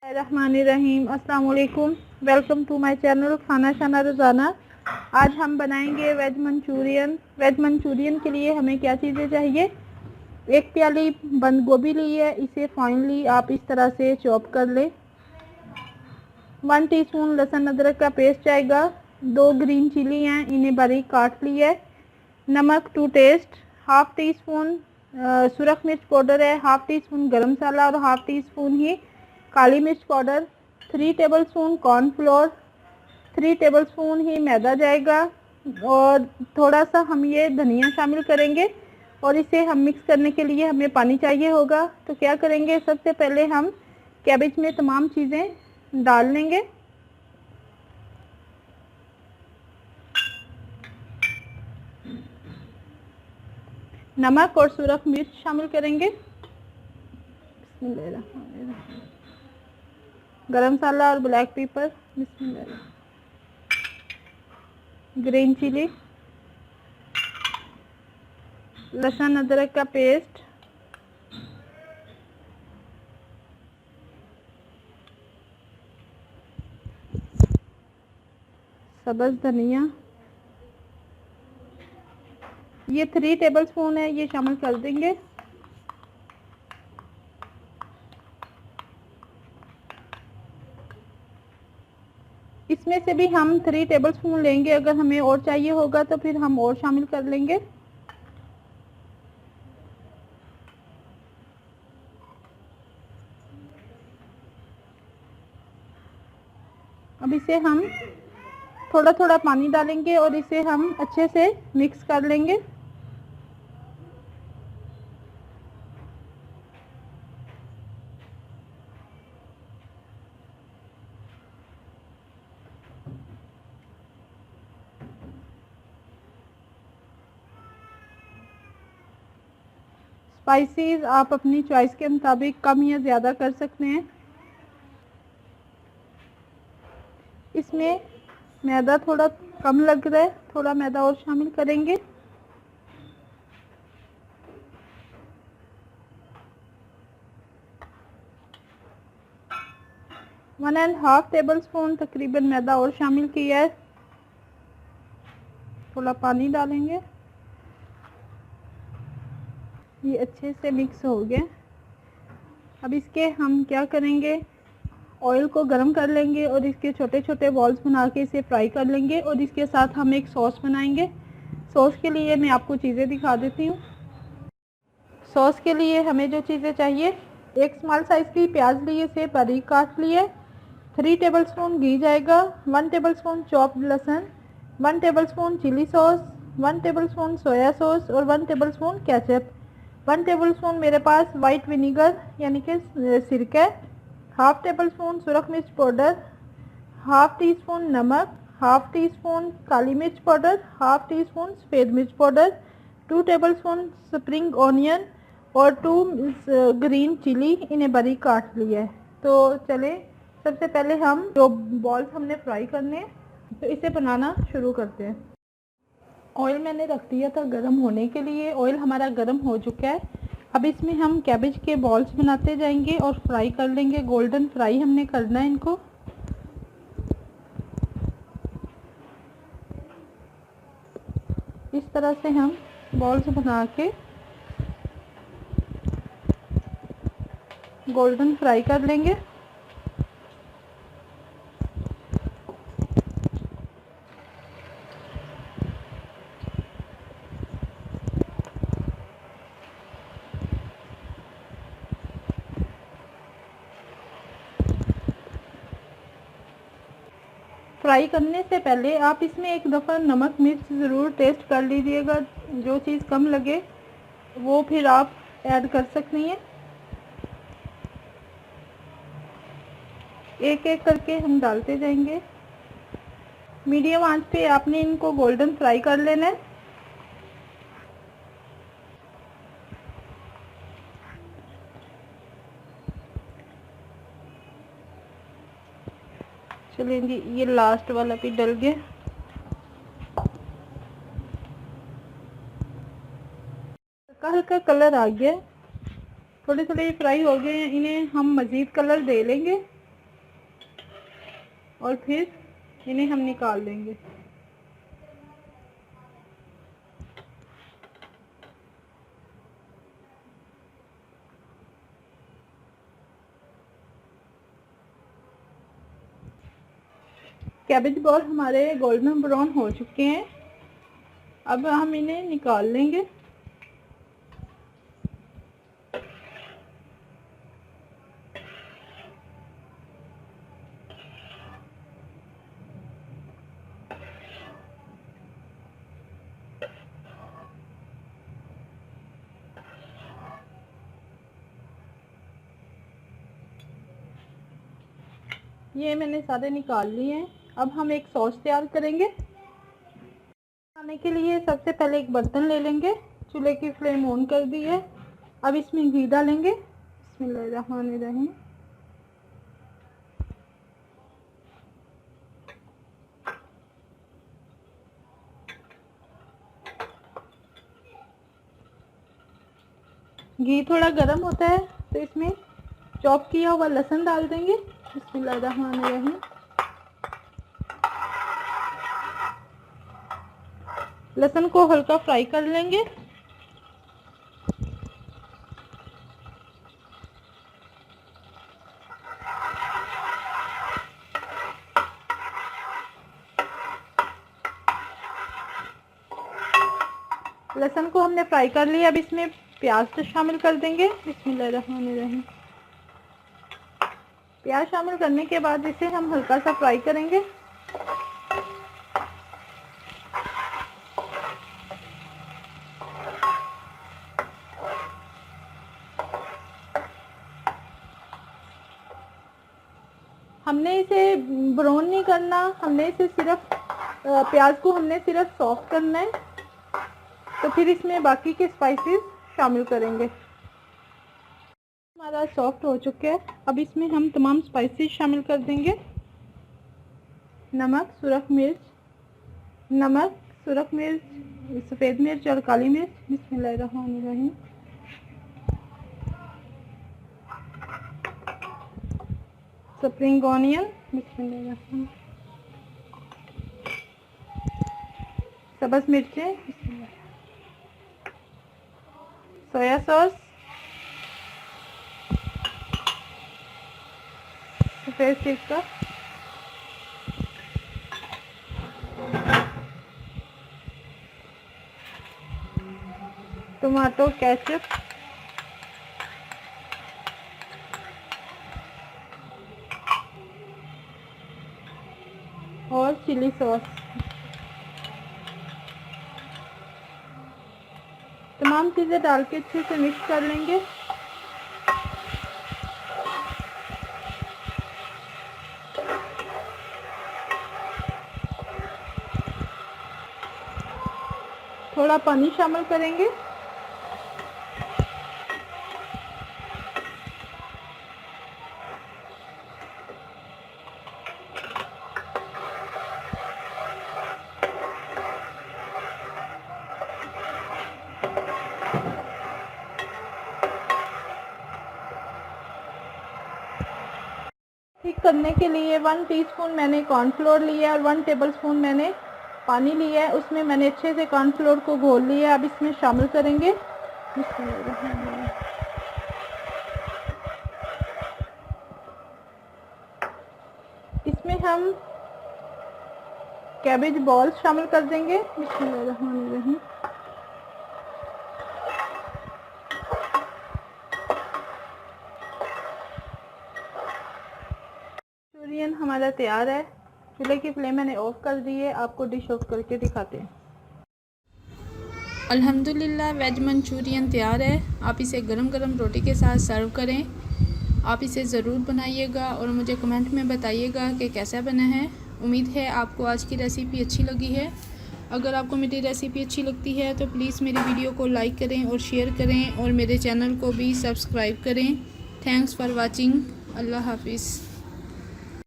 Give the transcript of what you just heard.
रहमानिर्रहीम। अस्सलाम वालेकुम। Welcome to my channel खाना शाना रोज़ाना। आज हम बनाएंगे वेज मंचूरियन। वेज मंचूरियन के लिए हमें क्या चीज़ें चाहिए। एक प्याली बंद गोभी ली है, इसे फाइनली आप इस तरह से चॉप कर लें। 1 टीस्पून लहसुन अदरक का पेस्ट आएगा। 2 ग्रीन चिली हैं, इन्हें बारीक काट लिया है। नमक to taste. Half teaspoon सुरख मिर्च पाउडर है, half teaspoon garam masala और हाफ टी स्पून ही काली मिर्च पाउडर। 3 टेबलस्पून कॉर्नफ्लोर, 3 टेबलस्पून ही मैदा जाएगा और थोड़ा सा हम ये धनिया शामिल करेंगे और इसे हम मिक्स करने के लिए हमें पानी चाहिए होगा। तो क्या करेंगे, सबसे पहले हम कैबेज में तमाम चीज़ें डाल लेंगे। नमक और सुरख मिर्च शामिल करेंगे। गरम मसाला और ब्लैक पेपर, ग्रीन चिली, लहसुन अदरक का पेस्ट, सब्ज़ धनिया, ये 3 टेबलस्पून है, ये शामिल कर देंगे। इसमें से भी हम 3 टेबलस्पून लेंगे, अगर हमें और चाहिए होगा तो फिर हम और शामिल कर लेंगे। अब इसे हम थोड़ा थोड़ा पानी डालेंगे और इसे हम अच्छे से मिक्स कर लेंगे। स्पाइसेस आप अपनी चॉइस के मुताबिक कम या ज़्यादा कर सकते हैं। इसमें मैदा थोड़ा कम लग रहा है, थोड़ा मैदा और शामिल करेंगे। One and half table spoon तकरीबन मैदा और शामिल किया है। थोड़ा पानी डालेंगे, ये अच्छे से मिक्स हो गया। अब इसके हम क्या करेंगे, ऑयल को गरम कर लेंगे और इसके छोटे छोटे बॉल्स बना के इसे फ्राई कर लेंगे और इसके साथ हम एक सॉस बनाएंगे। सॉस के लिए मैं आपको चीज़ें दिखा देती हूँ। सॉस के लिए हमें जो चीज़ें चाहिए, एक स्मॉल साइज़ की प्याज लिए, इसे बारीक काट लिए। 3 टेबलस्पून घी जाएगा, 1 टेबलस्पून चॉप्ड लहसुन, 1 tablespoon chilli sauce, 1 tablespoon soya sauce और 1 टेबलस्पून केचप। 1 टेबलस्पून मेरे पास वाइट विनीगर यानी कि सिरका, हाफ टेबल स्पून सुरख मिर्च पाउडर, हाफ टी स्पून नमक, हाफ टी स्पून काली मिर्च पाउडर, हाफ टी स्पून सफ़ेद मिर्च powder, 2 table spoon spring onion और 2 ग्रीन चिली, इन्हें बारीक काट लिया है। तो चले सबसे पहले हम जो बॉल्स हमने फ्राई करने हैं तो इसे बनाना शुरू करते हैं। ऑयल मैंने रख दिया था गर्म होने के लिए। ऑयल हमारा गर्म हो चुका है। अब इसमें हम कैबेज के बॉल्स बनाते जाएंगे और फ्राई कर लेंगे। गोल्डन फ्राई हमने करना है इनको। इस तरह से हम बॉल्स बना के गोल्डन फ्राई कर लेंगे। फ्राई करने से पहले आप इसमें एक दफ़ा नमक मिर्च ज़रूर टेस्ट कर लीजिएगा। जो चीज़ कम लगे वो फिर आप ऐड कर सकती हैं। एक एक करके हम डालते जाएंगे। मीडियम आंच पे आपने इनको गोल्डन फ्राई कर लेना है। चलिए जी, ये लास्ट वाला भी डल गया। हल्का हल्का कलर आ गया, थोड़े थोड़े फ्राई हो गए हैं। इन्हें हम मज़ीद कलर दे लेंगे। और फिर इन्हें हम निकाल देंगे। कैबेज बॉल हमारे गोल्डन ब्राउन हो चुके हैं, अब हम इन्हें निकाल लेंगे। ये मैंने सारे निकाल लिए हैं। अब हम एक सॉस तैयार करेंगे। बनाने के लिए सबसे पहले एक बर्तन ले लेंगे, चूल्हे की फ्लेम ऑन कर दी है। अब इसमें घी डालेंगे। बिस्मिल्लाहिर्रहमानिर्रहीम। घी थोड़ा गर्म होता है तो इसमें चॉप किया हुआ लहसुन डाल देंगे। बिस्मिल्लाहिर्रहमानिर्रहीम। लहसुन को हल्का फ्राई कर लेंगे। लहसुन को हमने फ्राई कर लिया। अब इसमें प्याज शामिल कर देंगे। बिस्मिल्लाहिर्रहमानिर्रहीम। प्याज शामिल करने के बाद इसे हम हल्का सा फ्राई करेंगे। हमने इसे ब्राउन नहीं करना, हमने इसे सिर्फ प्याज को हमने सिर्फ सॉफ्ट करना है, तो फिर इसमें बाकी के स्पाइसेस शामिल करेंगे। हमारा सॉफ्ट हो चुका है। अब इसमें हम तमाम स्पाइसेस शामिल कर देंगे। नमक, सुरख मिर्च, सफ़ेद मिर्च और काली मिर्च। बिस्मिल्लाहिर्रहमानिर्रहीम। Spring onion. बिस्मिल्लाहिर्रहमानिर्रहीम। सब्ज़ मिर्चें। सोया सॉस, सफ़ेद सिरका, टमाटो केचप, और चिली सॉस। तमाम चीज़ें डाल के अच्छे से मिक्स कर लेंगे। थोड़ा पानी शामिल करेंगे। ठीक करने के लिए 1 टीस्पून मैंने कॉर्नफ्लोर लिया और 1 टेबलस्पून मैंने पानी लिया है। उसमें मैंने अच्छे से कॉर्नफ्लोर को घोल लिया। अब इसमें शामिल करेंगे। इसमें हम कैबेज बॉल्स शामिल कर देंगे। बिस्मिल्लाहिर्रहमानिर्रहीम। मंचूरियन हमारा तैयार है। चूल्हे की फ्लेम मैंने ऑफ कर दी है। आपको डिश ऑफ करके दिखाते हैं। अल्हम्दुलिल्लाह वेज मंचूरियन तैयार है। आप इसे गरम गरम रोटी के साथ सर्व करें। आप इसे ज़रूर बनाइएगा और मुझे कमेंट में बताइएगा कि कैसा बना है। उम्मीद है आपको आज की रेसिपी अच्छी लगी है। अगर आपको मेरी रेसिपी अच्छी लगती है तो प्लीज़ मेरी वीडियो को लाइक करें और शेयर करें और मेरे चैनल को भी सब्सक्राइब करें। Thanks for watching. अल्लाह हाफिज़।